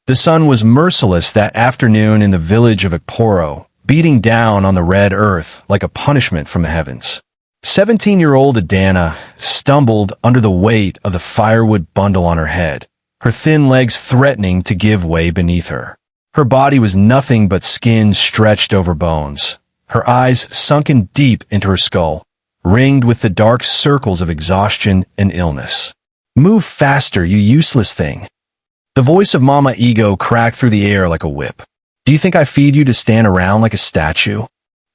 The sun was merciless that afternoon in the village of Ikporo, beating down on the red earth like a punishment from the heavens. 17-year-old Adana stumbled under the weight of the firewood bundle on her head, her thin legs threatening to give way beneath her. Her body was nothing but skin stretched over bones, her eyes sunken deep into her skull, ringed with the dark circles of exhaustion and illness. "Move faster, you useless thing." The voice of Mama Ego cracked through the air like a whip. "Do you think I feed you to stand around like a statue?"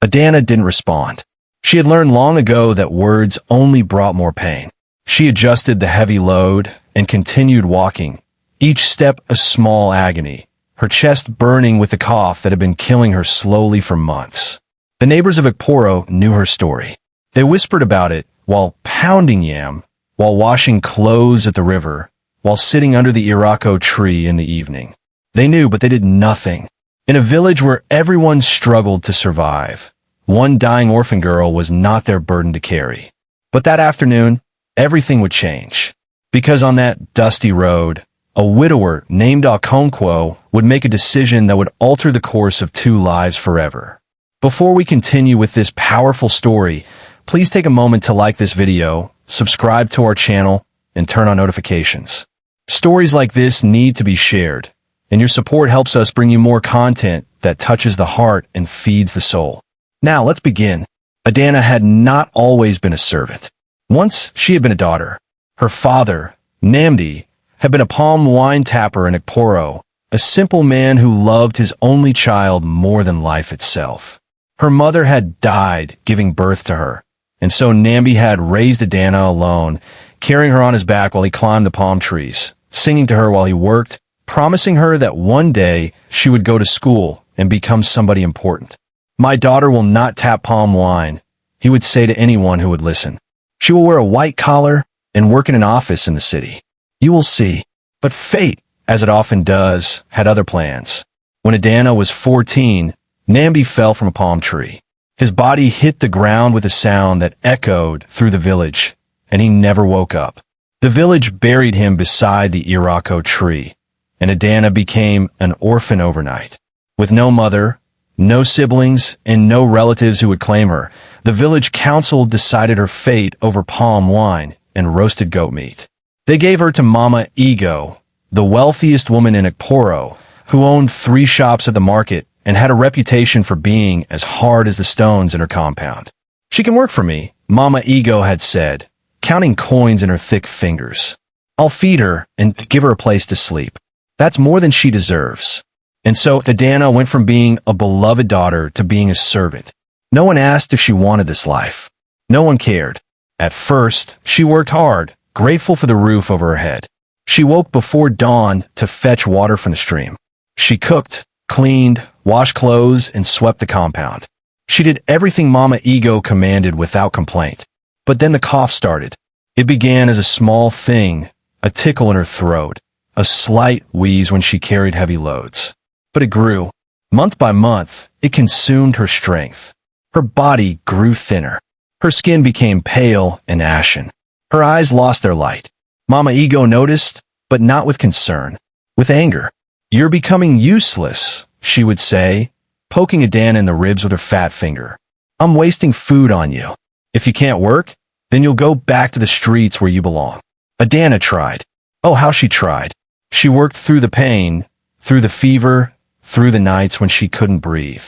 Adana didn't respond. She had learned long ago that words only brought more pain. She adjusted the heavy load and continued walking, each step a small agony, her chest burning with the cough that had been killing her slowly for months. The neighbors of Ikporo knew her story. They whispered about it while pounding yam, while washing clothes at the river, while sitting under the Irako tree in the evening. They knew, but they did nothing. In a village where everyone struggled to survive, one dying orphan girl was not their burden to carry. But that afternoon, everything would change. Because on that dusty road, a widower named Okonkwo would make a decision that would alter the course of two lives forever. Before we continue with this powerful story, please take a moment to like this video, subscribe to our channel, and turn on notifications. Stories like this need to be shared, and your support helps us bring you more content that touches the heart and feeds the soul. Now, let's begin. Adana had not always been a servant. Once, she had been a daughter. Her father, Namdi, had been a palm wine tapper in Ikporo, a simple man who loved his only child more than life itself. Her mother had died giving birth to her, and so Namdi had raised Adana alone, carrying her on his back while he climbed the palm trees, singing to her while he worked, promising her that one day she would go to school and become somebody important. "My daughter will not tap palm wine," he would say to anyone who would listen. "She will wear a white collar and work in an office in the city. You will see." But fate, as it often does, had other plans. When Adana was 14, Namdi fell from a palm tree. His body hit the ground with a sound that echoed through the village, and he never woke up. The village buried him beside the Irako tree, and Adana became an orphan overnight. With no mother, no siblings, and no relatives who would claim her, the village council decided her fate over palm wine and roasted goat meat. They gave her to Mama Ego, the wealthiest woman in Ikporo, who owned 3 shops at the market and had a reputation for being as hard as the stones in her compound. "She can work for me," Mama Ego had said, counting coins in her thick fingers. "I'll feed her and give her a place to sleep. That's more than she deserves." And so Adana went from being a beloved daughter to being a servant. No one asked if she wanted this life. No one cared. At first, she worked hard, grateful for the roof over her head. She woke before dawn to fetch water from the stream. She cooked, cleaned, washed clothes, and swept the compound. She did everything Mama Ego commanded without complaint. But then the cough started. It began as a small thing, a tickle in her throat, a slight wheeze when she carried heavy loads. But it grew. Month by month, it consumed her strength. Her body grew thinner. Her skin became pale and ashen. Her eyes lost their light. Mama Ego noticed, but not with concern, with anger. "You're becoming useless," she would say, poking Adana in the ribs with her fat finger. "I'm wasting food on you. If you can't work, then you'll go back to the streets where you belong." Adana tried. Oh, how she tried. She worked through the pain, through the fever, through the nights when she couldn't breathe.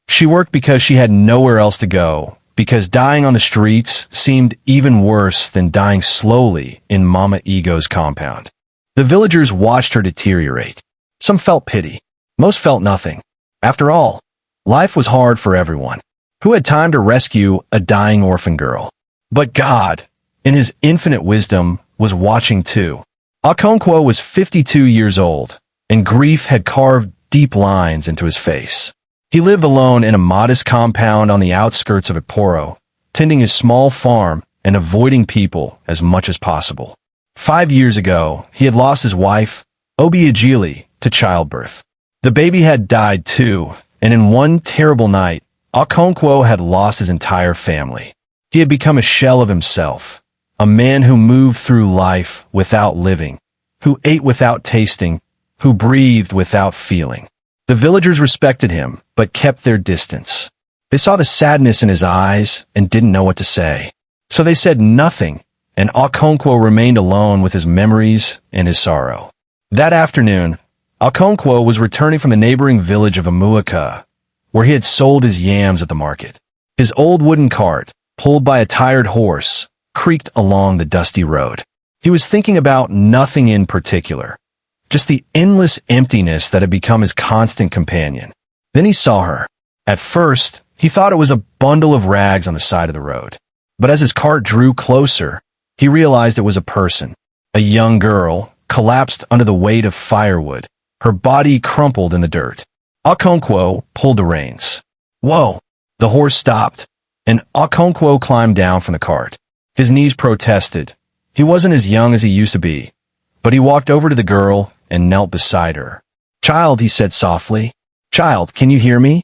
She worked because she had nowhere else to go, because dying on the streets seemed even worse than dying slowly in Mama Ego's compound. The villagers watched her deteriorate. Some felt pity. Most felt nothing. After all, life was hard for everyone. Who had time to rescue a dying orphan girl? But God, in his infinite wisdom, was watching too. Okonkwo was 52 years old, and grief had carved deep lines into his face. He lived alone in a modest compound on the outskirts of Ikporo, tending his small farm and avoiding people as much as possible. 5 years ago, he had lost his wife, Obiagili, to childbirth. The baby had died too, and in one terrible night, Okonkwo had lost his entire family. He had become a shell of himself, a man who moved through life without living, who ate without tasting, who breathed without feeling. The villagers respected him, but kept their distance. They saw the sadness in his eyes and didn't know what to say. So they said nothing, and Okonkwo remained alone with his memories and his sorrow. That afternoon, Okonkwo was returning from the neighboring village of Amuaka, where he had sold his yams at the market. His old wooden cart, pulled by a tired horse, creaked along the dusty road. He was thinking about nothing in particular, just the endless emptiness that had become his constant companion. Then he saw her. At first, he thought it was a bundle of rags on the side of the road. But as his cart drew closer, he realized it was a person. A young girl, collapsed under the weight of firewood, her body crumpled in the dirt. Okonkwo pulled the reins. Whoa! The horse stopped, and Okonkwo climbed down from the cart. His knees protested. He wasn't as young as he used to be, but he walked over to the girl and knelt beside her. "Child," he said softly. "Child, can you hear me?"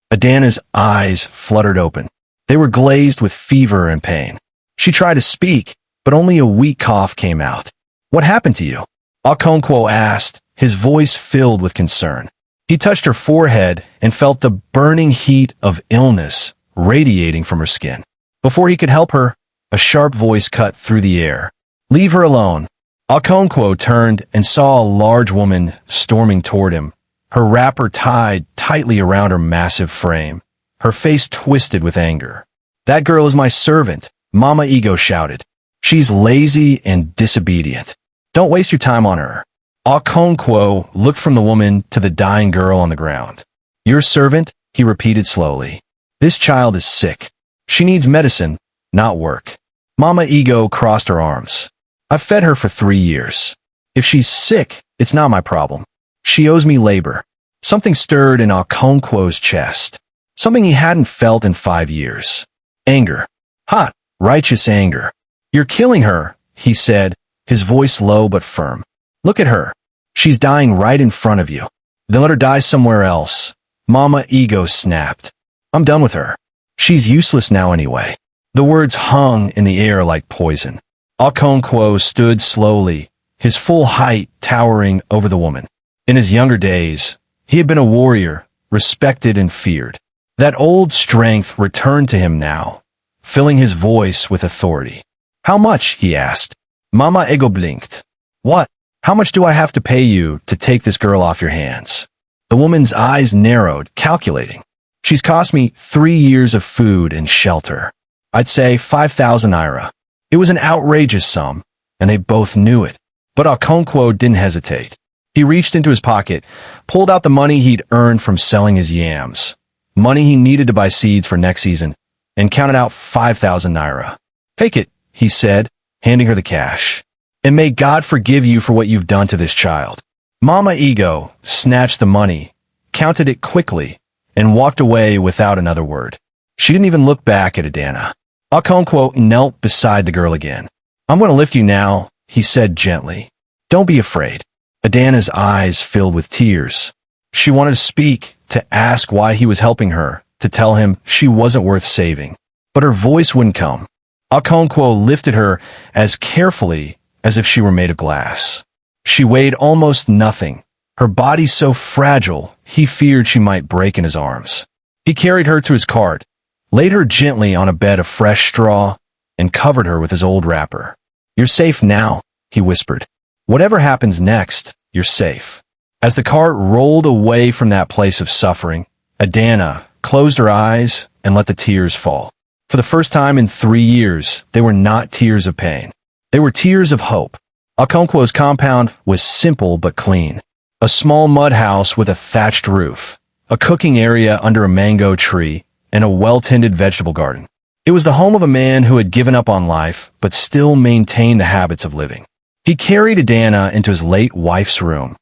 Adana's eyes fluttered open. They were glazed with fever and pain. She tried to speak, but only a weak cough came out. "What happened to you?" Okonkwo asked, his voice filled with concern. He touched her forehead and felt the burning heat of illness radiating from her skin. Before he could help her, a sharp voice cut through the air. "Leave her alone." Okonkwo turned and saw a large woman storming toward him, her wrapper tied tightly around her massive frame, her face twisted with anger. "That girl is my servant," Mama Ego shouted. "She's lazy and disobedient. Don't waste your time on her." Okonkwo looked from the woman to the dying girl on the ground. "Your servant?" he repeated slowly. "This child is sick. She needs medicine, not work." Mama Ego crossed her arms. "I've fed her for 3 years. If she's sick, it's not my problem. She owes me labor." Something stirred in Okonkwo's chest. Something he hadn't felt in 5 years. Anger. Hot, righteous anger. "You're killing her," he said, his voice low but firm. "Look at her. She's dying right in front of you. Then let her die somewhere else." Mama Ego snapped. "I'm done with her. She's useless now anyway." The words hung in the air like poison. Okonkwo stood slowly, his full height towering over the woman. In his younger days, he had been a warrior, respected and feared. That old strength returned to him now, filling his voice with authority. "How much?" he asked. Mama Ego blinked. "What? How much do I have to pay you to take this girl off your hands?" The woman's eyes narrowed, calculating. "She's cost me 3 years of food and shelter. I'd say 5,000 naira." It was an outrageous sum, and they both knew it. But Okonkwo didn't hesitate. He reached into his pocket, pulled out the money he'd earned from selling his yams, money he needed to buy seeds for next season, and counted out 5,000 naira. "Take it," he said, handing her the cash. "And may God forgive you for what you've done to this child." Mama Ego snatched the money, counted it quickly, and walked away without another word. She didn't even look back at Adana. Okonkwo knelt beside the girl again. "I'm going to lift you now," he said gently. "Don't be afraid." Adana's eyes filled with tears. She wanted to speak, to ask why he was helping her, to tell him she wasn't worth saving. But her voice wouldn't come. Okonkwo lifted her as carefully as if she were made of glass. She weighed almost nothing, her body so fragile he feared she might break in his arms. He carried her to his cart, laid her gently on a bed of fresh straw, and covered her with his old wrapper. "You're safe now," he whispered. "Whatever happens next, you're safe." As the cart rolled away from that place of suffering, Adana closed her eyes and let the tears fall. For the first time in 3 years, they were not tears of pain. They were tears of hope. Okonkwo's compound was simple but clean. A small mud house with a thatched roof, a cooking area under a mango tree, and a well-tended vegetable garden. It was the home of a man who had given up on life but still maintained the habits of living. He carried Adana into his late wife's room,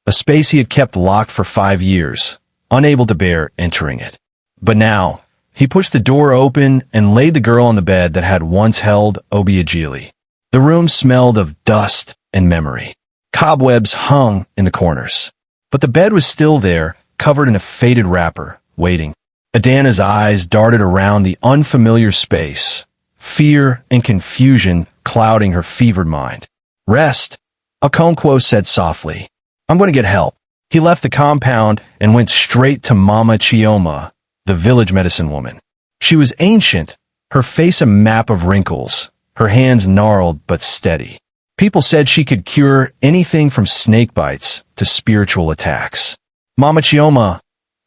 a space he had kept locked for 5 years, unable to bear entering it. But now, he pushed the door open and laid the girl on the bed that had once held Obiagili. The room smelled of dust and memory. Cobwebs hung in the corners. But the bed was still there, covered in a faded wrapper, waiting. Adana's eyes darted around the unfamiliar space, fear and confusion clouding her fevered mind. "Rest," Okonkwo said softly. I'm going to get help. He left the compound and went straight to Mama Chioma, the village medicine woman. She was ancient, her face a map of wrinkles, her hands gnarled but steady. People said she could cure anything from snake bites to spiritual attacks. Mama Chioma,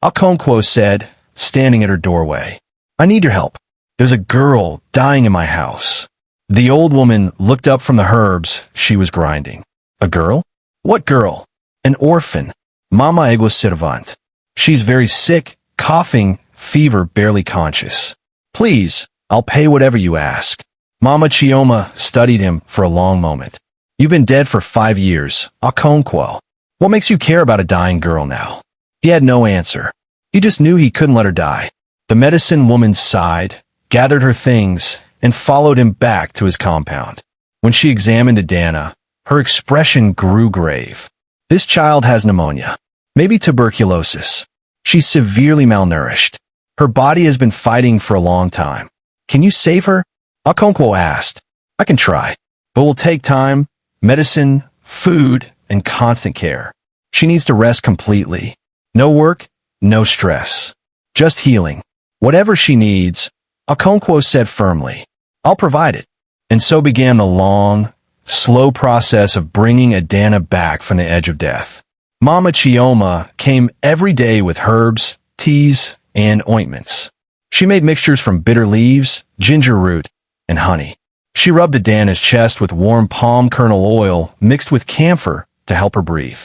Okonkwo said, standing at her doorway. I need your help. There's a girl dying in my house. The old woman looked up from the herbs she was grinding. A girl? What girl? An orphan. Mama Egwa Siddhavant. She's very sick, coughing, fever, barely conscious. Please, I'll pay whatever you ask. Mama Chioma studied him for a long moment. You've been dead for 5 years, Okonkwo. What makes you care about a dying girl now? He had no answer. He just knew he couldn't let her die. The medicine woman sighed, gathered her things, and followed him back to his compound. When she examined Adana, her expression grew grave. This child has pneumonia, maybe tuberculosis. She's severely malnourished. Her body has been fighting for a long time. Can you save her? Okonkwo asked. I can try, but will take time, medicine, food, and constant care. She needs to rest completely. No work, no stress. Just healing. Whatever she needs, Okonkwo said firmly. I'll provide it. And so began the long, slow process of bringing Adana back from the edge of death. Mama Chioma came every day with herbs, teas, and ointments. She made mixtures from bitter leaves, ginger root, and honey. She rubbed Adana's chest with warm palm kernel oil mixed with camphor to help her breathe.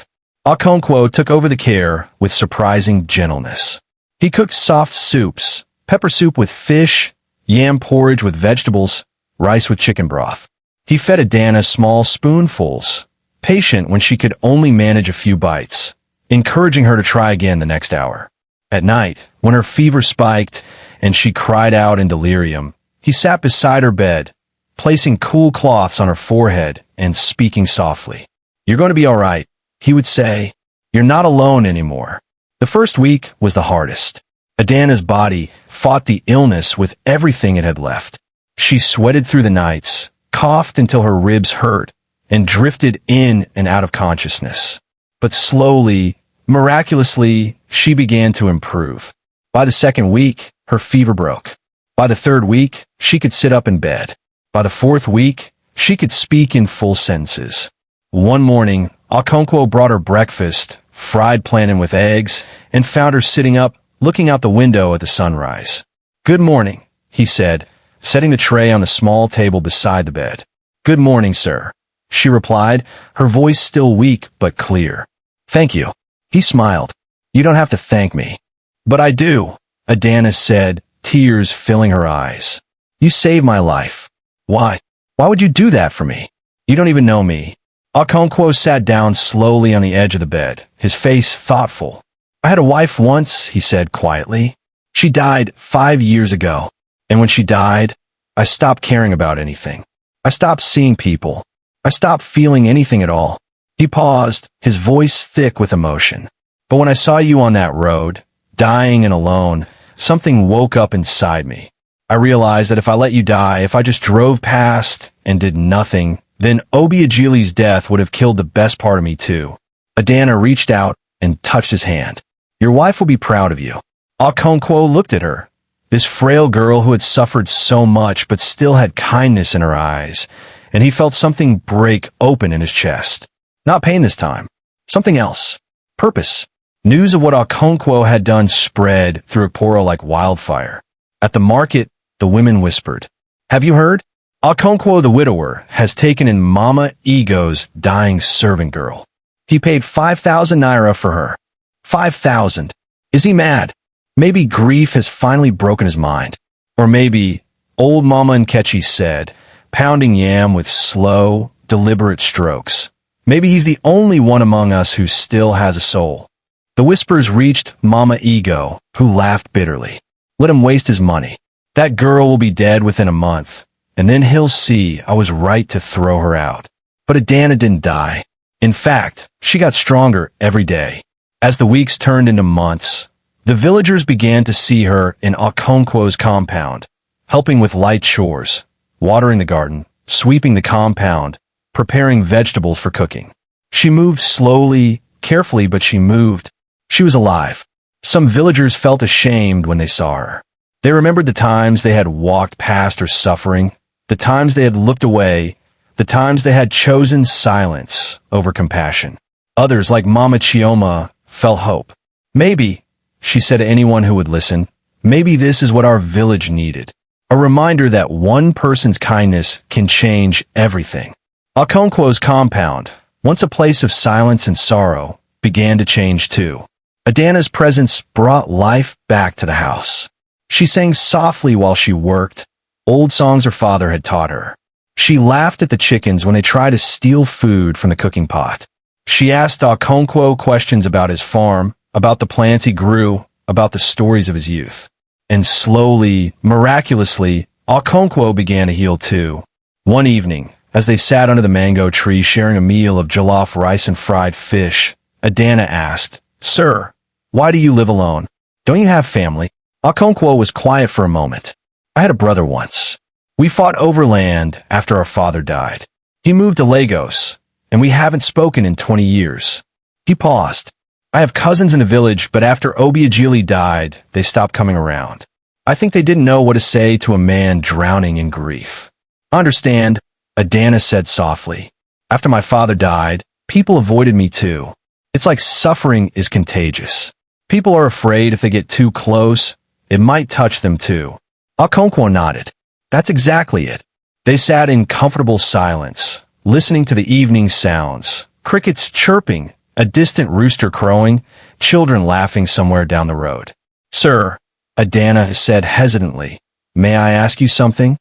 Okonkwo took over the care with surprising gentleness. He cooked soft soups, pepper soup with fish, yam porridge with vegetables, rice with chicken broth. He fed Adana small spoonfuls, patient when she could only manage a few bites, encouraging her to try again the next hour. At night, when her fever spiked and she cried out in delirium, he sat beside her bed, placing cool cloths on her forehead and speaking softly. You're going to be all right, he would say. You're not alone anymore. The first week was the hardest. Adana's body fought the illness with everything it had left. She sweated through the nights, coughed until her ribs hurt, and drifted in and out of consciousness. But slowly, miraculously, she began to improve. By the second week, her fever broke. By the third week, she could sit up in bed. By the fourth week, she could speak in full sentences. One morning, Okonkwo brought her breakfast, fried plantain with eggs, and found her sitting up, looking out the window at the sunrise. Good morning, he said, setting the tray on the small table beside the bed. Good morning, sir, she replied, her voice still weak but clear. Thank you. He smiled. You don't have to thank me. But I do, Adana said, tears filling her eyes. You saved my life. Why? Why would you do that for me? You don't even know me. Okonkwo sat down slowly on the edge of the bed, his face thoughtful. I had a wife once, he said quietly. She died 5 years ago. And when she died, I stopped caring about anything. I stopped seeing people. I stopped feeling anything at all. He paused, his voice thick with emotion. But when I saw you on that road, dying and alone, something woke up inside me. I realized that if I let you die, if I just drove past and did nothing, then Obiagili's death would have killed the best part of me too. Adana reached out and touched his hand. Your wife will be proud of you. Okonkwo looked at her, this frail girl who had suffered so much but still had kindness in her eyes, and he felt something break open in his chest. Not pain this time. Something else. Purpose. News of what Okonkwo had done spread through Iporo like wildfire. At the market, the women whispered, Have you heard? Okonkwo the widower has taken in Mama Ego's dying servant girl. He paid 5,000 naira for her. 5,000. Is he mad? Maybe grief has finally broken his mind. Or maybe, old Mama Nkechi said, pounding yam with slow, deliberate strokes. Maybe he's the only one among us who still has a soul. The whispers reached Mama Ego, who laughed bitterly. Let him waste his money. That girl will be dead within a month, and then he'll see I was right to throw her out. But Adana didn't die. In fact, she got stronger every day. As the weeks turned into months, the villagers began to see her in Okonkwo's compound, helping with light chores, watering the garden, sweeping the compound, preparing vegetables for cooking. She moved slowly, carefully, but she moved. She was alive. Some villagers felt ashamed when they saw her. They remembered the times they had walked past her suffering, the times they had looked away, the times they had chosen silence over compassion. Others, like Mama Chioma, felt hope. Maybe, she said to anyone who would listen, maybe this is what our village needed. A reminder that one person's kindness can change everything. Okonkwo's compound, once a place of silence and sorrow, began to change too. Adana's presence brought life back to the house. She sang softly while she worked, old songs her father had taught her. She laughed at the chickens when they tried to steal food from the cooking pot. She asked Okonkwo questions about his farm, about the plants he grew, about the stories of his youth. And slowly, miraculously, Okonkwo began to heal too. One evening, as they sat under the mango tree sharing a meal of jollof rice and fried fish, Adana asked, "Sir, why do you live alone? Don't you have family?" Okonkwo was quiet for a moment. "I had a brother once. We fought overland after our father died. He moved to Lagos, and we haven't spoken in 20 years. He paused. "I have cousins in the village, but after Obiageli died, they stopped coming around. I think they didn't know what to say to a man drowning in grief." "Understand," Adana said softly. "After my father died, people avoided me too. It's like suffering is contagious. People are afraid if they get too close, it might touch them too." Okonkwo nodded. "That's exactly it." They sat in comfortable silence, listening to the evening sounds, crickets chirping, a distant rooster crowing, children laughing somewhere down the road. "Sir," Adana said hesitantly, "may I ask you something?"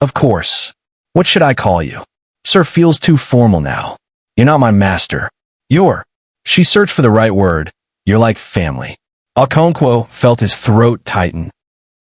"Of course. What should I call you?" "Sir feels too formal now. You're not my master. You're—" She searched for the right word. "You're like family." Okonkwo felt his throat tighten.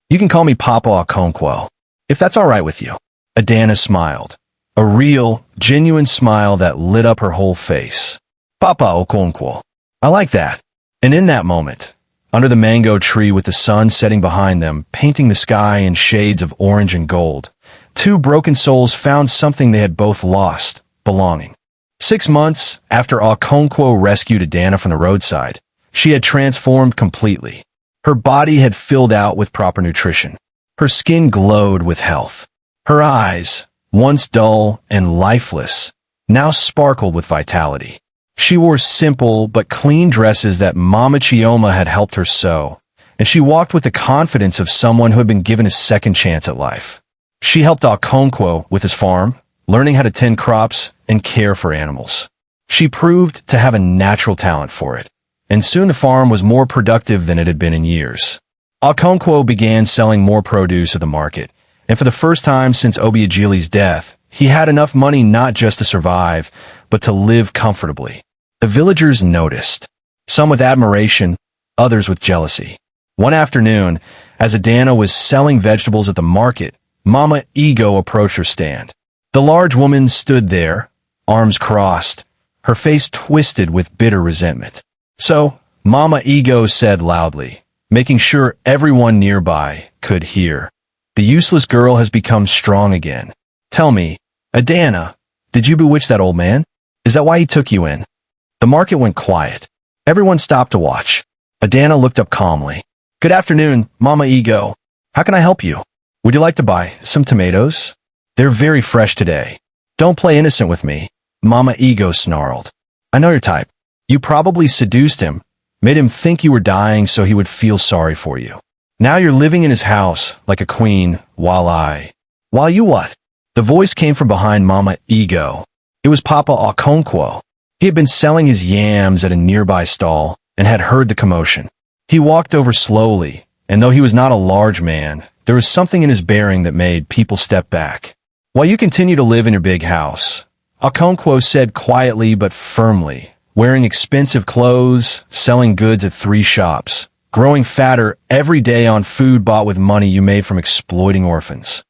"You can call me Papa Okonkwo, if that's all right with you." Adana smiled. A real, genuine smile that lit up her whole face. "Papa Okonkwo. I like that." And in that moment, under the mango tree with the sun setting behind them, painting the sky in shades of orange and gold, two broken souls found something they had both lost, belonging. 6 months after Okonkwo rescued Adana from the roadside, she had transformed completely. Her body had filled out with proper nutrition. Her skin glowed with health. Her eyes, once dull and lifeless, now sparkled with vitality. She wore simple but clean dresses that Mama Chioma had helped her sew, and she walked with the confidence of someone who had been given a second chance at life. She helped Okonkwo with his farm, learning how to tend crops and care for animals. She proved to have a natural talent for it, and soon the farm was more productive than it had been in years. Okonkwo began selling more produce at the market, and for the first time since Obiageli's death, he had enough money not just to survive, but to live comfortably. The villagers noticed, some with admiration, others with jealousy. One afternoon, as Adana was selling vegetables at the market, Mama Ego approached her stand. The large woman stood there, arms crossed, her face twisted with bitter resentment. "So," Mama Ego said loudly, making sure everyone nearby could hear, "the useless girl has become strong again. Tell me, Adana, did you bewitch that old man? Is that why he took you in?" The market went quiet. Everyone stopped to watch. Adana looked up calmly. "Good afternoon, Mama Ego. How can I help you? Would you like to buy some tomatoes? They're very fresh today." "Don't play innocent with me," Mama Ego snarled. "I know your type. You probably seduced him, made him think you were dying so he would feel sorry for you. Now you're living in his house like a queen, while you what?" The voice came from behind Mama Ego. It was Papa Okonkwo. He had been selling his yams at a nearby stall and had heard the commotion. He walked over slowly, and though he was not a large man, there was something in his bearing that made people step back. "While you continue to live in your big house," Okonkwo said quietly but firmly, "wearing expensive clothes, selling goods at 3 shops, growing fatter every day on food bought with money you made from exploiting orphans."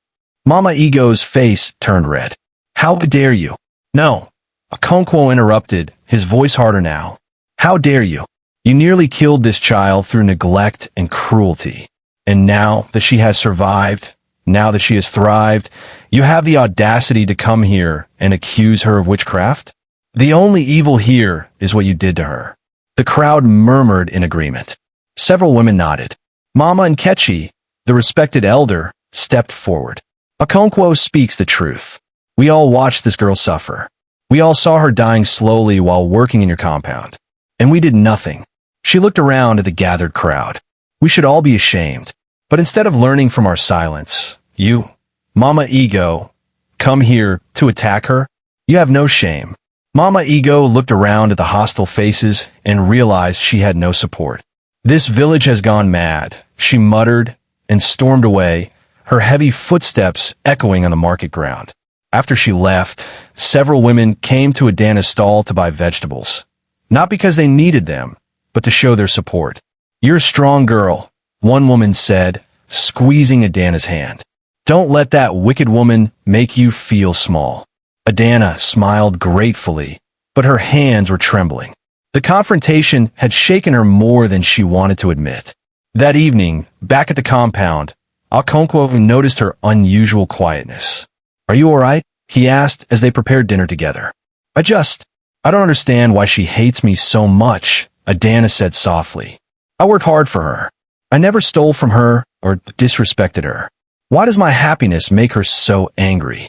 Mama Ego's face turned red. "How dare you?" "No," Okonkwo interrupted, his voice harder now. "How dare you? You nearly killed this child through neglect and cruelty. And now that she has survived, now that she has thrived, you have the audacity to come here and accuse her of witchcraft? The only evil here is what you did to her. The crowd murmured in agreement. Several women nodded. Mama and Nkechi, the respected elder, stepped forward. Okonkwo speaks the truth. We all watched this girl suffer. We all saw her dying slowly while working in your compound. And we did nothing. She looked around at the gathered crowd. We should all be ashamed. But instead of learning from our silence, you, Mama Ego, come here to attack her? You have no shame. Mama Ego looked around at the hostile faces and realized she had no support. This village has gone mad, she muttered and stormed away, her heavy footsteps echoing on the market ground. After she left, several women came to Adana's stall to buy vegetables. Not because they needed them, but to show their support. You're a strong girl, one woman said, squeezing Adana's hand. Don't let that wicked woman make you feel small. Adana smiled gratefully, but her hands were trembling. The confrontation had shaken her more than she wanted to admit. That evening, back at the compound, Okonkwo noticed her unusual quietness. Are you all right? He asked as they prepared dinner together. I don't understand why she hates me so much, Adana said softly. I worked hard for her. I never stole from her or disrespected her. Why does my happiness make her so angry?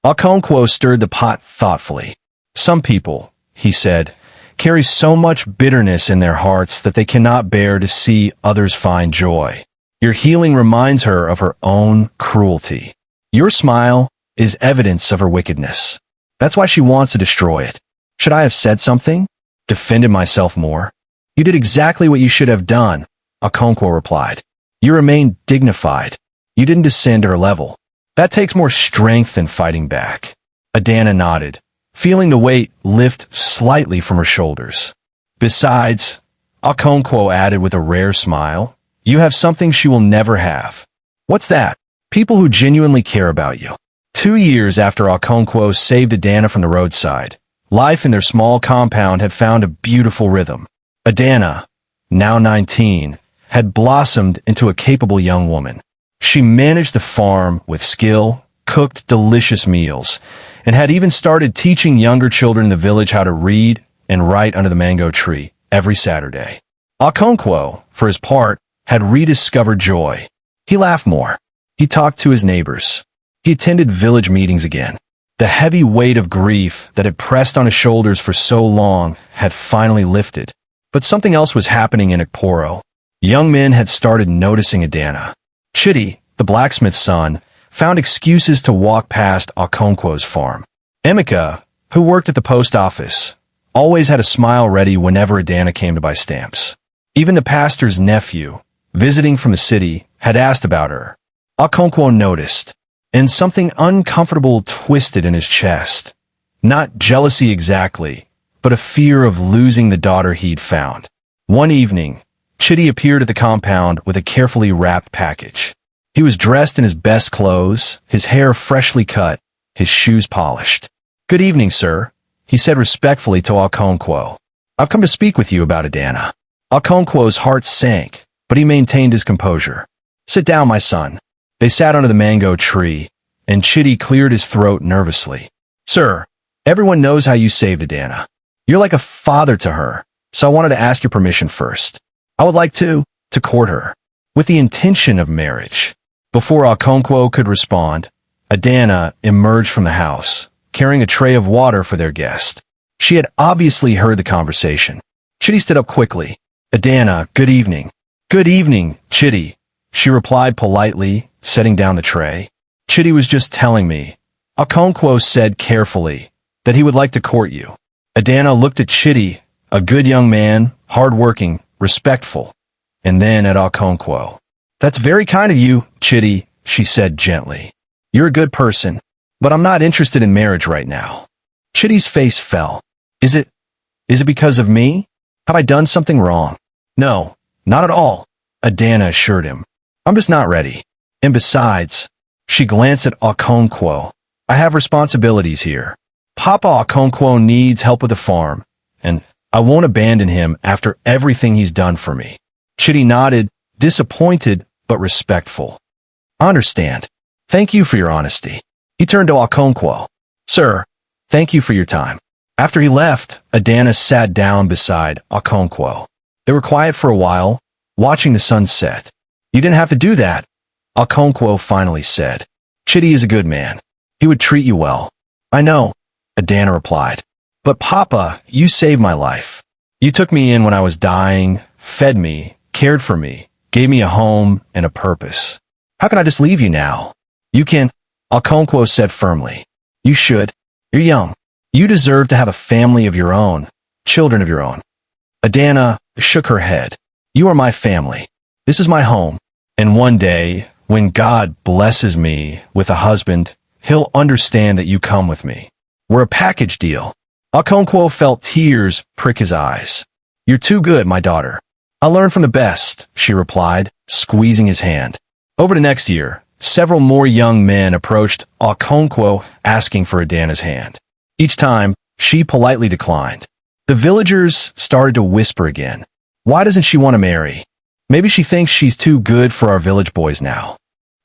Okonkwo stirred the pot thoughtfully. Some people, he said, carry so much bitterness in their hearts that they cannot bear to see others find joy. Your healing reminds her of her own cruelty. Your smile is evidence of her wickedness. That's why she wants to destroy it. Should I have said something? Defended myself more? You did exactly what you should have done, Okonkwo replied. You remained dignified. You didn't descend to her level. That takes more strength than fighting back. Adana nodded, feeling the weight lift slightly from her shoulders. Besides, Okonkwo added with a rare smile, you have something she will never have. What's that? People who genuinely care about you. 2 years after Okonkwo saved Adana from the roadside, life in their small compound had found a beautiful rhythm. Adana, now 19, had blossomed into a capable young woman. She managed the farm with skill, cooked delicious meals, and had even started teaching younger children in the village how to read and write under the mango tree every Saturday. Okonkwo, for his part, had rediscovered joy. He laughed more. He talked to his neighbors. He attended village meetings again. The heavy weight of grief that had pressed on his shoulders for so long had finally lifted. But something else was happening in Ikporo. Young men had started noticing Adana. Chidi, the blacksmith's son, found excuses to walk past Okonkwo's farm. Emeka, who worked at the post office, always had a smile ready whenever Adana came to buy stamps. Even the pastor's nephew, visiting from the city, had asked about her. Okonkwo noticed, and something uncomfortable twisted in his chest. Not jealousy exactly, but a fear of losing the daughter he'd found. One evening, Chidi appeared at the compound with a carefully wrapped package. He was dressed in his best clothes, his hair freshly cut, his shoes polished. Good evening, sir, he said respectfully to Okonkwo. I've come to speak with you about Adana. Okonkwo's heart sank, but he maintained his composure. Sit down, my son. They sat under the mango tree, and Chidi cleared his throat nervously. Sir, everyone knows how you saved Adana. You're like a father to her, so I wanted to ask your permission first. I would like to court her, with the intention of marriage. Before Okonkwo could respond, Adana emerged from the house, carrying a tray of water for their guest. She had obviously heard the conversation. Chidi stood up quickly. Adana, good evening. Good evening, Chidi, she replied politely, setting down the tray. Chidi was just telling me, Okonkwo said carefully, that he would like to court you. Adana looked at Chidi, a good young man, hard-working, respectful, and then at Okonkwo. That's very kind of you, Chidi, she said gently. You're a good person, but I'm not interested in marriage right now. Chidi's face fell. Is it because of me? Have I done something wrong? No, not at all, Adana assured him. I'm just not ready. And besides, she glanced at Okonkwo. I have responsibilities here. Papa Okonkwo needs help with the farm, and I won't abandon him after everything he's done for me. Chidi nodded, disappointed but respectful. I understand. Thank you for your honesty. He turned to Okonkwo. Sir, thank you for your time. After he left, Adana sat down beside Okonkwo. They were quiet for a while, watching the sun set. You didn't have to do that, Okonkwo finally said. Chidi is a good man. He would treat you well. I know, Adana replied. But Papa, you saved my life. You took me in when I was dying, fed me, cared for me, gave me a home and a purpose. How can I just leave you now? You can, Okonkwo said firmly. You should. You're young. You deserve to have a family of your own, children of your own. Adana shook her head. You are my family. This is my home. And one day, when God blesses me with a husband, he'll understand that you come with me. We're a package deal. Okonkwo felt tears prick his eyes. You're too good, my daughter. I'll learn from the best, she replied, squeezing his hand. Over the next year, several more young men approached Okonkwo asking for Adana's hand. Each time, she politely declined. The villagers started to whisper again. Why doesn't she want to marry? Maybe she thinks she's too good for our village boys now.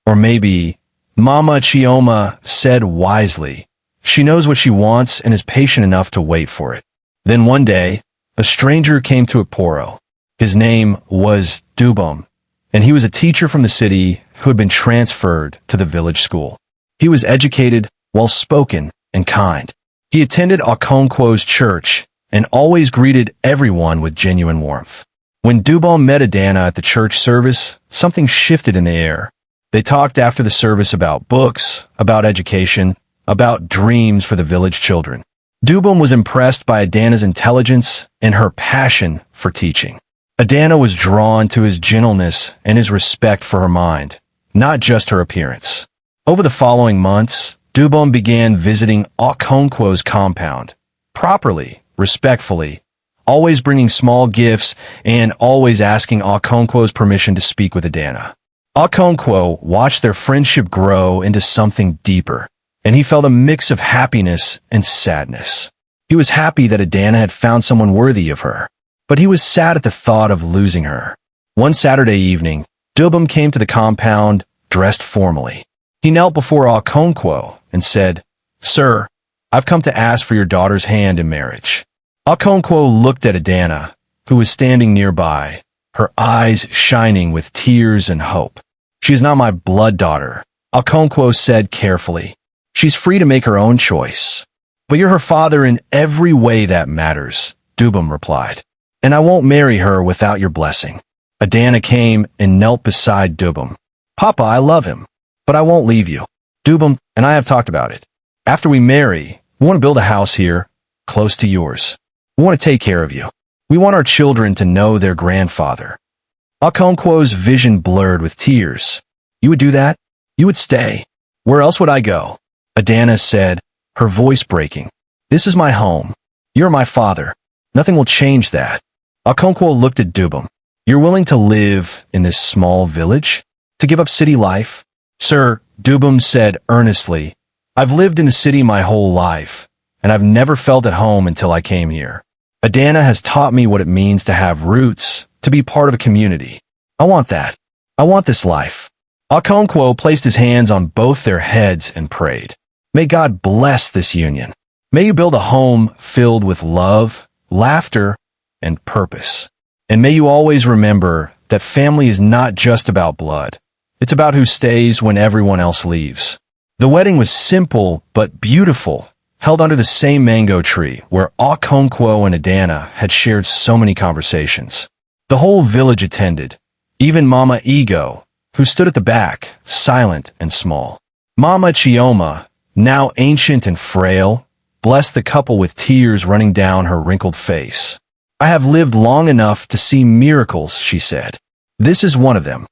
Or maybe, Mama Chioma said wisely, she knows what she wants and is patient enough to wait for it. Then one day, a stranger came to Iporo. His name was Dubum, and he was a teacher from the city who had been transferred to the village school. He was educated, well-spoken, and kind. He attended Okonkwo's church and always greeted everyone with genuine warmth. When Dubum met Adana at the church service, something shifted in the air. They talked after the service about books, about education, about dreams for the village children. Dubum was impressed by Adana's intelligence and her passion for teaching. Adana was drawn to his gentleness and his respect for her mind, not just her appearance. Over the following months, Dubum began visiting Okonkwo's compound, properly, respectfully, always bringing small gifts and always asking Okonkwo's permission to speak with Adana. Okonkwo watched their friendship grow into something deeper, and he felt a mix of happiness and sadness. He was happy that Adana had found someone worthy of her, but he was sad at the thought of losing her. One Saturday evening, Dubum came to the compound, dressed formally. He knelt before Okonkwo and said, Sir, I've come to ask for your daughter's hand in marriage. Okonkwo looked at Adana, who was standing nearby, her eyes shining with tears and hope. She is not my blood daughter, Okonkwo said carefully. She's free to make her own choice. But you're her father in every way that matters, Dubum replied. And I won't marry her without your blessing. Adana came and knelt beside Dubum. Papa, I love him, but I won't leave you. Dubum and I have talked about it. After we marry, we want to build a house here, close to yours. We want to take care of you. We want our children to know their grandfather. Okonkwo's vision blurred with tears. You would do that? You would stay. Where else would I go? Adana said, her voice breaking. This is my home. You're my father. Nothing will change that. Okonkwo looked at Dubum. You're willing to live in this small village? To give up city life? Sir, Dubum said earnestly, I've lived in the city my whole life, and I've never felt at home until I came here. Adana has taught me what it means to have roots, to be part of a community. I want that. I want this life. Okonkwo placed his hands on both their heads and prayed. May God bless this union. May you build a home filled with love, laughter, and purpose. And may you always remember that family is not just about blood. It's about who stays when everyone else leaves. The wedding was simple but beautiful, held under the same mango tree where Okonkwo and Adana had shared so many conversations. The whole village attended, even Mama Ego, who stood at the back, silent and small. Mama Chioma, now ancient and frail, blessed the couple with tears running down her wrinkled face. I have lived long enough to see miracles, she said. This is one of them.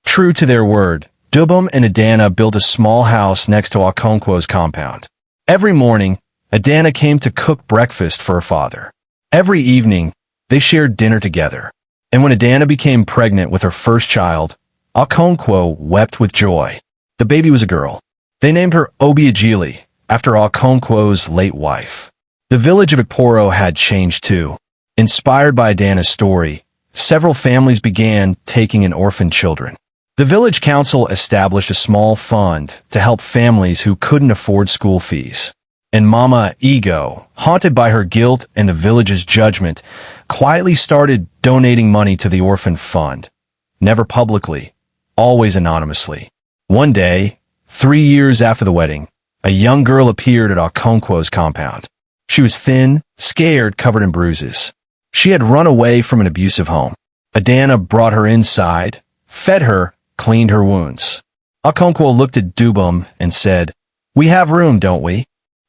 True to their word, Dubum and Adana built a small house next to Okonkwo's compound. Every morning, Adana came to cook breakfast for her father. Every evening, they shared dinner together. And when Adana became pregnant with her first child, Okonkwo wept with joy. The baby was a girl. They named her Obiageli, after Okonkwo's late wife. The village of Iporo had changed too. Inspired by Adana's story, several families began taking in orphan children. The village council established a small fund to help families who couldn't afford school fees. And Mama Ego, haunted by her guilt and the village's judgment, quietly started donating money to the orphan fund. Never publicly, always anonymously. One day, 3 years after the wedding, a young girl appeared at Okonkwo's compound. She was thin, scared, covered in bruises. She had run away from an abusive home. Adana brought her inside, fed her, cleaned her wounds. Okonkwo looked at Dubum and said, "We have room, don't we?"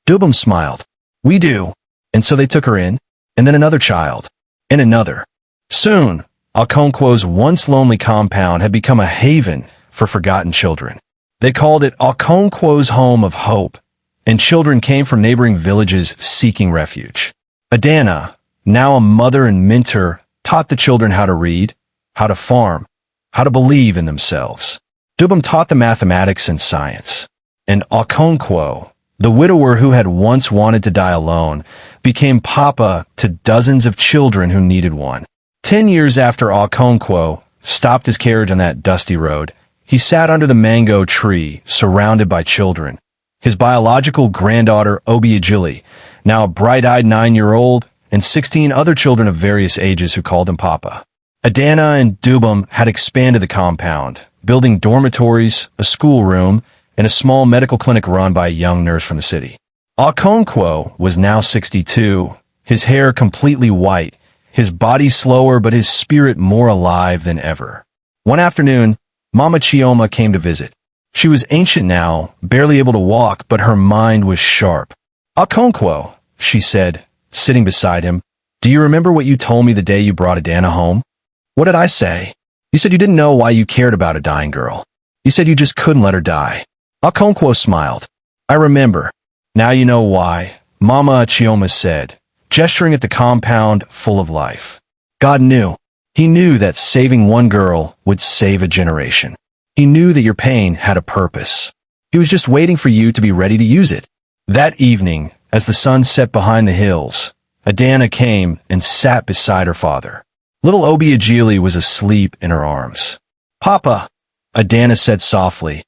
Dubum smiled. "We do." And so they took her in, and then another child, and another. Soon, Okonkwo's once lonely compound had become a haven for forgotten children. They called it Okonkwo's Home of Hope, and children came from neighboring villages seeking refuge. Adana, now a mother and mentor, taught the children how to read, how to farm, how to believe in themselves. Dubum taught them mathematics and science. And Okonkwo, the widower who had once wanted to die alone, became papa to dozens of children who needed one. 10 years after Okonkwo stopped his carriage on that dusty road, he sat under the mango tree, surrounded by children. His biological granddaughter, Obiagili, now a bright-eyed 9-year-old, and 16 other children of various ages who called him Papa. Adana and Dubum had expanded the compound, building dormitories, a schoolroom, and a small medical clinic run by a young nurse from the city. Okonkwo was now 62, his hair completely white, his body slower but his spirit more alive than ever. One afternoon, Mama Chioma came to visit. She was ancient now, barely able to walk, but her mind was sharp. "Okonkwo," she said, sitting beside him, "do you remember what you told me the day you brought Adana home?" "What did I say?" "You said you didn't know why you cared about a dying girl. You said you just couldn't let her die." Okonkwo smiled. "I remember. Now you know why," Mama Chioma said, gesturing at the compound full of life. "God knew. He knew that saving one girl would save a generation. He knew that your pain had a purpose. He was just waiting for you to be ready to use it." That evening, as the sun set behind the hills, Adana came and sat beside her father. Little Obiagili was asleep in her arms. "Papa," Adana said softly,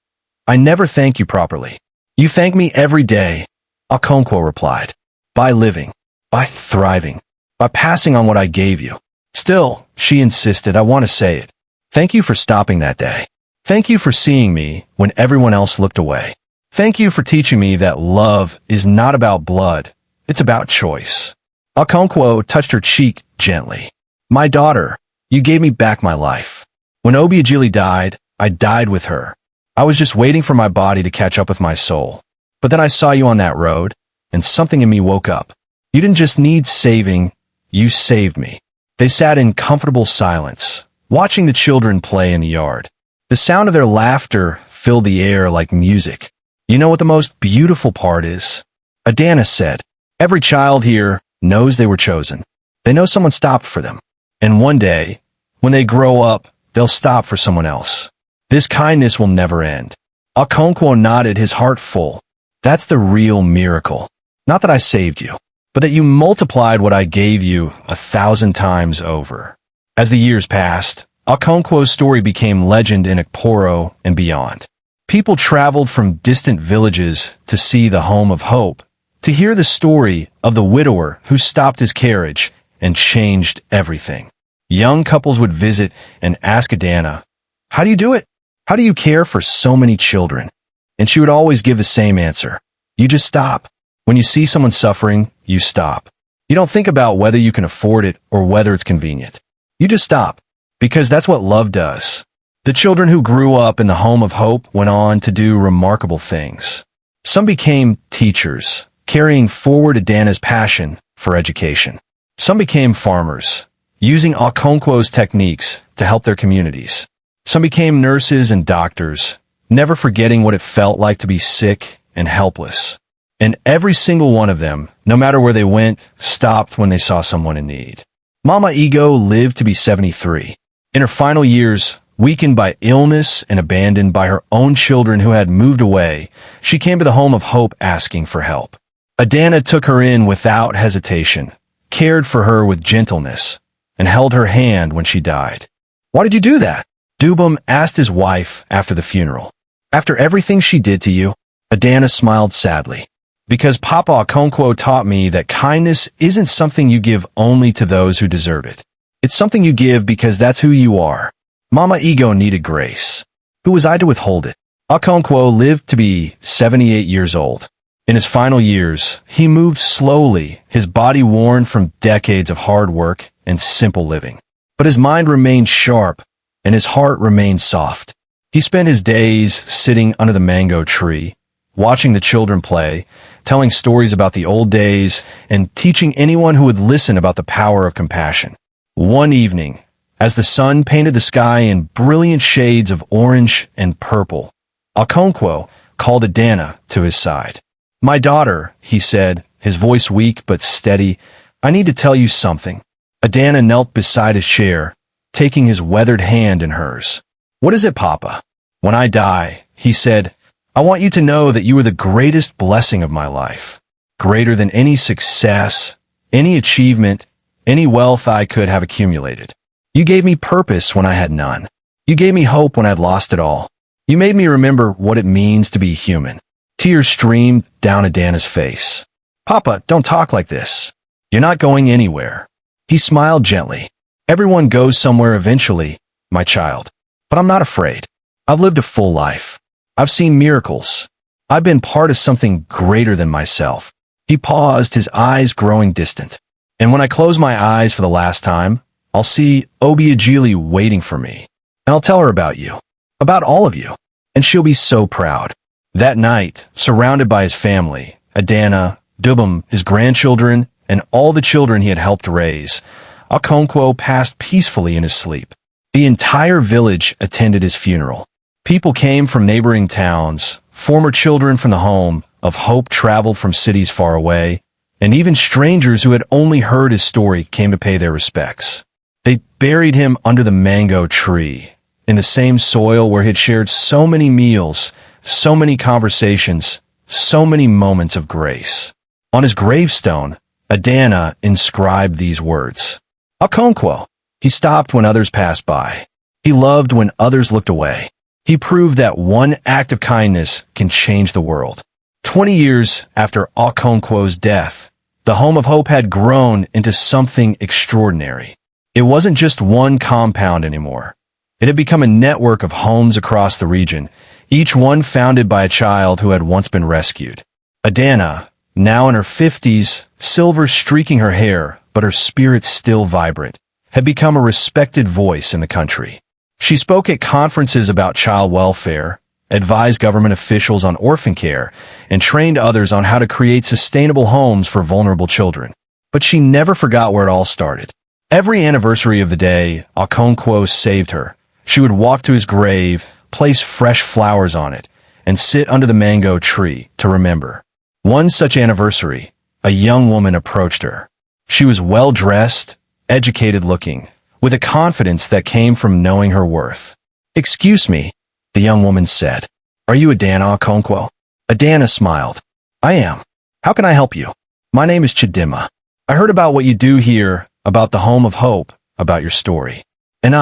"I never thank you properly." "You thank me every day," Okonkwo replied. "By living, by thriving, by passing on what I gave you." "Still," she insisted, "I want to say it. Thank you for stopping that day. Thank you for seeing me when everyone else looked away. Thank you for teaching me that love is not about blood, it's about choice." Okonkwo touched her cheek gently. "My daughter, you gave me back my life. When Obiagili died, I died with her. I was just waiting for my body to catch up with my soul. But then I saw you on that road, and something in me woke up. You didn't just need saving, you saved me." They sat in comfortable silence, watching the children play in the yard. The sound of their laughter filled the air like music. "You know what the most beautiful part is?" Adana said. "Every child here knows they were chosen. They know someone stopped for them. And one day, when they grow up, they'll stop for someone else. This kindness will never end." Okonkwo nodded, his heart full. "That's the real miracle. Not that I saved you, but that you multiplied what I gave you 1,000 times over." As the years passed, Okonkwo's story became legend in Ikporo and beyond. People traveled from distant villages to see the Home of Hope, to hear the story of the widower who stopped his carriage and changed everything. Young couples would visit and ask Adana, "How do you do it? How do you care for so many children?" And she would always give the same answer. "You just stop. When you see someone suffering, you stop. You don't think about whether you can afford it or whether it's convenient. You just stop, because that's what love does." The children who grew up in the Home of Hope went on to do remarkable things. Some became teachers, carrying forward Adana's passion for education. Some became farmers, using Okonkwo's techniques to help their communities. Some became nurses and doctors, never forgetting what it felt like to be sick and helpless. And every single one of them, no matter where they went, stopped when they saw someone in need. Mama Ego lived to be 73. In her final years, weakened by illness and abandoned by her own children who had moved away, she came to the Home of Hope asking for help. Adana took her in without hesitation, cared for her with gentleness, and held her hand when she died. "Why did you do that?" Dubum asked his wife after the funeral. "After everything she did to you?" Adana smiled sadly. Because Papa Okonkwo taught me that kindness isn't something you give only to those who deserve it. It's something you give because that's who you are. Mama Ego needed grace. Who was I to withhold it? Okonkwo lived to be 78 years old. In his final years, he moved slowly, his body worn from decades of hard work and simple living. But his mind remained sharp, and his heart remained soft. He spent his days sitting under the mango tree, watching the children play, telling stories about the old days, and teaching anyone who would listen about the power of compassion. One evening, as the sun painted the sky in brilliant shades of orange and purple, Okonkwo called Adana to his side. "My daughter," he said, his voice weak but steady, "I need to tell you something." Adana knelt beside his chair, taking his weathered hand in hers. "What is it, Papa?" "When I die," he said, "I want you to know that you are the greatest blessing of my life, greater than any success, any achievement, any wealth I could have accumulated. You gave me purpose when I had none. You gave me hope when I'd lost it all. You made me remember what it means to be human." Tears streamed down Adana's face. "Papa, don't talk like this. You're not going anywhere." He smiled gently. "Everyone goes somewhere eventually, my child. But I'm not afraid. I've lived a full life. I've seen miracles. I've been part of something greater than myself." He paused, his eyes growing distant. "And when I close my eyes for the last time, I'll see Obiagili waiting for me. And I'll tell her about you. About all of you. And she'll be so proud." That night, surrounded by his family, Adana, Dubum, his grandchildren, and all the children he had helped raise, Okonkwo passed peacefully in his sleep. The entire village attended his funeral. People came from neighboring towns, former children from the home of hope traveled from cities far away, and even strangers who had only heard his story came to pay their respects. They buried him under the mango tree, in the same soil where he had shared so many meals, so many conversations, so many moments of grace. On his gravestone, Adana inscribed these words. Okonkwo. He stopped when others passed by. He loved when others looked away. He proved that one act of kindness can change the world. 20 years after Okonkwo's death, the Home of Hope had grown into something extraordinary. It wasn't just one compound anymore. It had become a network of homes across the region, each one founded by a child who had once been rescued. Adana, now in her 50s, silver streaking her hair, but her spirit still vibrant, had become a respected voice in the country. She spoke at conferences about child welfare, advised government officials on orphan care, and trained others on how to create sustainable homes for vulnerable children. But she never forgot where it all started. Every anniversary of the day Okonkwo saved her, she would walk to his grave, place fresh flowers on it, and sit under the mango tree to remember. One such anniversary, a young woman approached her. She was well-dressed, educated-looking, with a confidence that came from knowing her worth. "Excuse me," the young woman said. "Are you Adana Okonkwo?" Adana smiled. "I am. How can I help you?" "My name is Chidima. I heard about what you do here, about the Home of Hope, about your story. And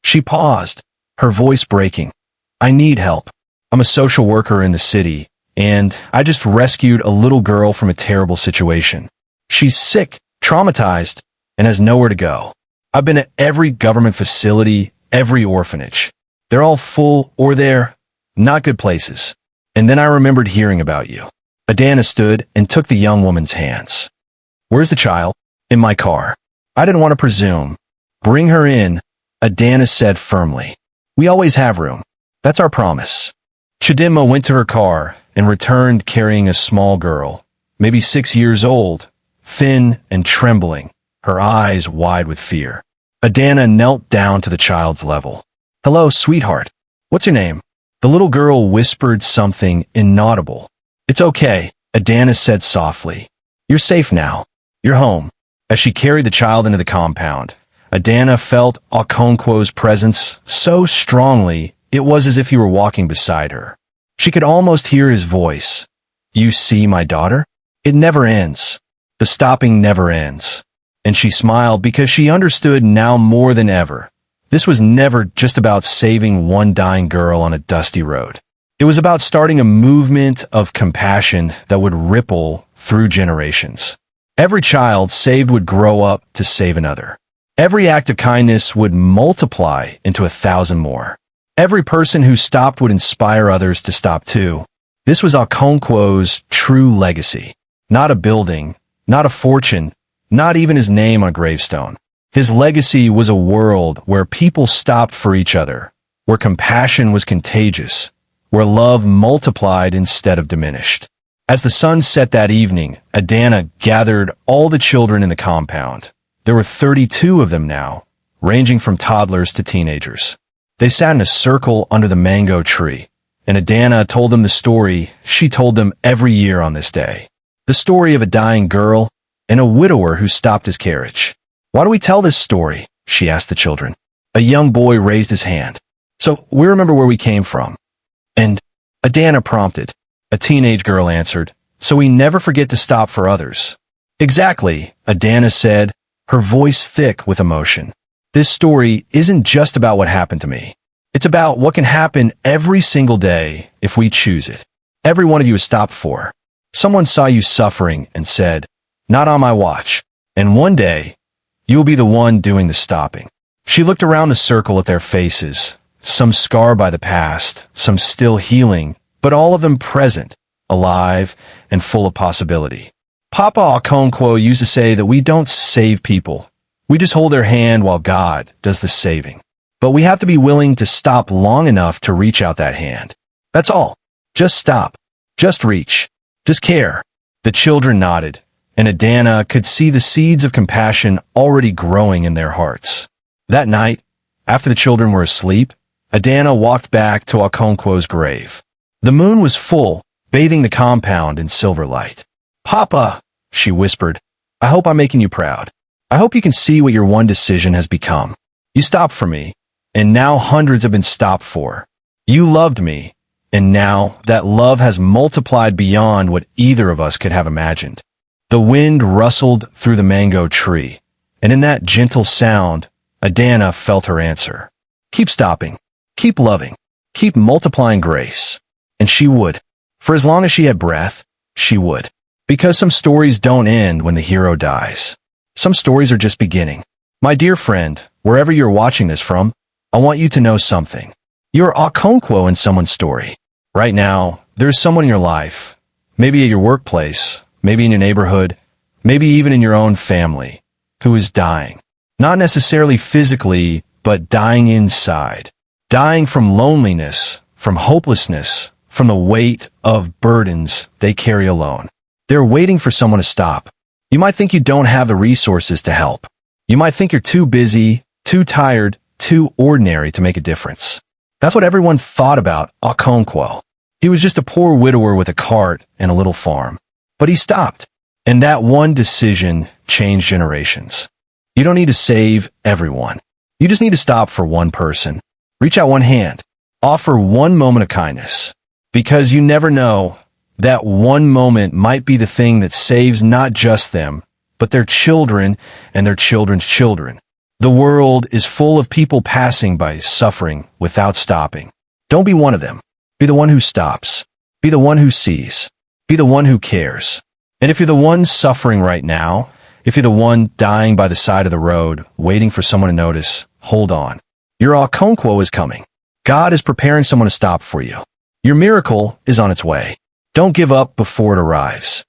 She paused, her voice breaking. "I need help. I'm a social worker in the city, and I just rescued a little girl from a terrible situation. She's sick, traumatized, and has nowhere to go. I've been at every government facility, every orphanage. They're all full, or they're not good places. And then I remembered hearing about you." Adana stood and took the young woman's hands. "Where's the child?" "In my car." I didn't want to presume. "Bring her in," Adana said firmly. "We always have room. That's our promise." Chidima went to her car and returned carrying a small girl, maybe 6 years old, thin and trembling, her eyes wide with fear. Adana knelt down to the child's level. "Hello, sweetheart. What's your name?" The little girl whispered something inaudible. "It's okay," Adana said softly. "You're safe now. You're home." As she carried the child into the compound, Adana felt Okonkwo's presence so strongly it was as if he were walking beside her. She could almost hear his voice. "You see, my daughter? It never ends. The stopping never ends." And she smiled because she understood now more than ever. This was never just about saving one dying girl on a dusty road. It was about starting a movement of compassion that would ripple through generations. Every child saved would grow up to save another. Every act of kindness would multiply into 1,000 more. Every person who stopped would inspire others to stop too. This was Okonkwo's true legacy. Not a building, not a fortune, not even his name on a gravestone. His legacy was a world where people stopped for each other, where compassion was contagious, where love multiplied instead of diminished. As the sun set that evening, Adana gathered all the children in the compound. There were 32 of them now, ranging from toddlers to teenagers. They sat in a circle under the mango tree, and Adana told them the story she told them every year on this day. The story of a dying girl and a widower who stopped his carriage. "Why do we tell this story?" she asked the children. A young boy raised his hand. "So we remember where we came from." And Adana prompted. A teenage girl answered, "So we never forget to stop for others." "Exactly," Adana said, her voice thick with emotion. "This story isn't just about what happened to me. It's about what can happen every single day if we choose it. Every one of you is stopped for. Someone saw you suffering and said, 'Not on my watch.' And one day, you will be the one doing the stopping." She looked around the circle at their faces, some scarred by the past, some still healing, but all of them present, alive, and full of possibility. Papa Okonkwo used to say that we don't save people. We just hold their hand while God does the saving. But we have to be willing to stop long enough to reach out that hand. That's all. Just stop. Just reach. Just care. The children nodded, and Adana could see the seeds of compassion already growing in their hearts. That night, after the children were asleep, Adana walked back to Okonkwo's grave. The moon was full, bathing the compound in silver light. "Papa," she whispered, "I hope I'm making you proud. I hope you can see what your one decision has become. You stopped for me, and now hundreds have been stopped for. You loved me, and now that love has multiplied beyond what either of us could have imagined." The wind rustled through the mango tree, and in that gentle sound, Adana felt her answer. Keep stopping. Keep loving. Keep multiplying grace. And she would. For as long as she had breath, she would. Because some stories don't end when the hero dies. Some stories are just beginning. My dear friend, wherever you're watching this from, I want you to know something. You're Okonkwo in someone's story. Right now, there's someone in your life, maybe at your workplace, maybe in your neighborhood, maybe even in your own family, who is dying. Not necessarily physically, but dying inside. Dying from loneliness, from hopelessness, from the weight of burdens they carry alone. They're waiting for someone to stop. You might think you don't have the resources to help. You might think you're too busy, too tired, too ordinary to make a difference. That's what everyone thought about Okonkwo. He was just a poor widower with a cart and a little farm. But he stopped. And that one decision changed generations. You don't need to save everyone. You just need to stop for one person. Reach out one hand. Offer one moment of kindness. Because you never know, that one moment might be the thing that saves not just them, but their children and their children's children. The world is full of people passing by, suffering without stopping. Don't be one of them. Be the one who stops. Be the one who sees. Be the one who cares. And if you're the one suffering right now, if you're the one dying by the side of the road, waiting for someone to notice, hold on. Your Okonkwo is coming. God is preparing someone to stop for you. Your miracle is on its way. Don't give up before it arrives.